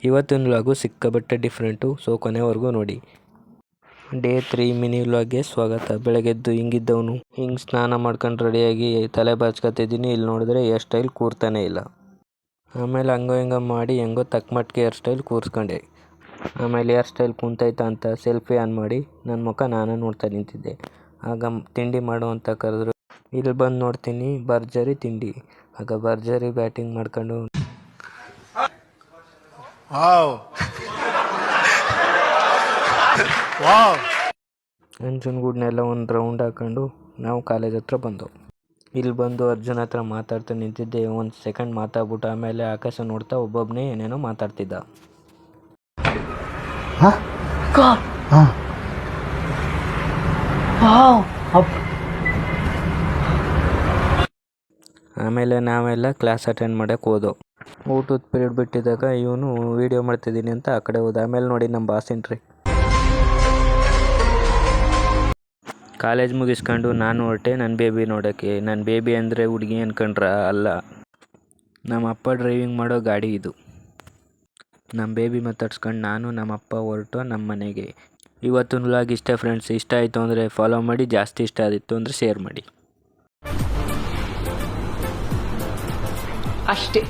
ಇವತ್ತಿನ ವ್ಲಾಗು ಸಿಕ್ಕಾಬಟ್ಟೆ different, so ಕೊನೆವರೆಗೂ ನೋಡಿ. ಡೇ 3 ಮಿನಿ ವ್ಲಾಗ್ಗೆ ಸ್ವಾಗತ. ಬೆಳಗ್ಗೆದ್ದು ಹಿಂಗಿದ್ದವನು ಹಿಂಗೆ ಸ್ನಾನ ಮಾಡ್ಕೊಂಡು ರೆಡಿಯಾಗಿ ತಲೆ ಬಾಚ್ಕೊತಿದ್ದೀನಿ. ಇಲ್ಲಿ ನೋಡಿದ್ರೆ ಹೇರ್ ಸ್ಟೈಲ್ ಕೂರ್ತಾನೆ ಇಲ್ಲ. ಆಮೇಲೆ ಹಂಗೋ ಹಿಂಗೋ ಮಾಡಿ ಹೆಂಗೋ ತಕ್ಕಮಟ್ಟಿಗೆ ಹೇರ್ ಸ್ಟೈಲ್ ಕೂರಿಸ್ಕೊಂಡೆ. ಆಮೇಲೆ ಹೇರ್ ಸ್ಟೈಲ್ ಕುಂತೈತಾ ಅಂತ ಸೆಲ್ಫಿ ಆನ್ ಮಾಡಿ ನನ್ನ ಮುಖ ನಾನು ನೋಡ್ತಾ ನಿಂತಿದ್ದೆ. ಆಗ ತಿಂಡಿ ಮಾಡು ಅಂತ ಕರೆದ್ರು. ಇಲ್ಲಿ ಬಂದು ನೋಡ್ತೀನಿ ಭರ್ಜರಿ ತಿಂಡಿ. ಆಗ ಭರ್ಜರಿ ಬ್ಯಾಟಿಂಗ್ ಮಾಡ್ಕೊಂಡು ನಂಜನಗೂಡನ್ನೆಲ್ಲ ಒಂದು ರೌಂಡ್ ಹಾಕೊಂಡು ನಾವು ಕಾಲೇಜ್ ಹತ್ರ ಬಂದವು. ಇಲ್ಲಿ ಬಂದು ಅರ್ಜುನ್ ಹತ್ರ ಮಾತಾಡ್ತಾ ನಿಂತಿದ್ದೆ. ಒಂದು ಸೆಕೆಂಡ್ ಮಾತಾಡ್ಬಿಟ್ಟು ಆಮೇಲೆ ಆಕಾಶ ನೋಡ್ತಾ ಒಬ್ಬೊಬ್ಬನೇ ಏನೇನೋ ಮಾತಾಡ್ತಿದ್ದ. ಆಮೇಲೆ ನಾವೆಲ್ಲ ಕ್ಲಾಸ್ ಅಟೆಂಡ್ ಮಾಡೋಕ್ಕೆ ಹೋದೋ. ಊಟದ ಪೀರಿಯಡ್ ಬಿಟ್ಟಿದ್ದಾಗ ಇವನು ವೀಡಿಯೋ ಮಾಡ್ತಿದ್ದೀನಿ ಅಂತ ಆ ಕಡೆ ಹೋದ. ಆಮೇಲೆ ನೋಡಿ ನಮ್ಮ ಬಾಸ್ ಎಂಟ್ರಿ. ಕಾಲೇಜ್ ಮುಗಿಸ್ಕೊಂಡು ನಾನು ಹೊರಟೆ ನನ್ನ ಬೇಬಿ ನೋಡೋಕ್ಕೆ. ನನ್ನ ಬೇಬಿ ಅಂದರೆ ಹುಡುಗಿ ಅನ್ಕೊಂಡ್ರ? ಅಲ್ಲ, ನಮ್ಮ ಅಪ್ಪ ಡ್ರೈವಿಂಗ್ ಮಾಡೋ ಗಾಡಿ ಇದು. ನಮ್ಮ ಬೇಬಿ ಮಾತಾಡ್ಸ್ಕೊಂಡು ನಾನು ನಮ್ಮ ಅಪ್ಪ ಹೊರಟು ನಮ್ಮ ಮನೆಗೆ. ಇವತ್ತಿನ ವ್ಲಾಗ್ ಇಷ್ಟ ಫ್ರೆಂಡ್ಸ್. ಇಷ್ಟ ಆಯಿತು ಅಂದರೆ ಫಾಲೋ ಮಾಡಿ, ಜಾಸ್ತಿ ಇಷ್ಟ ಆದಿತ್ತು ಅಂದರೆ ಶೇರ್ ಮಾಡಿ. ಅಷ್ಟೇ.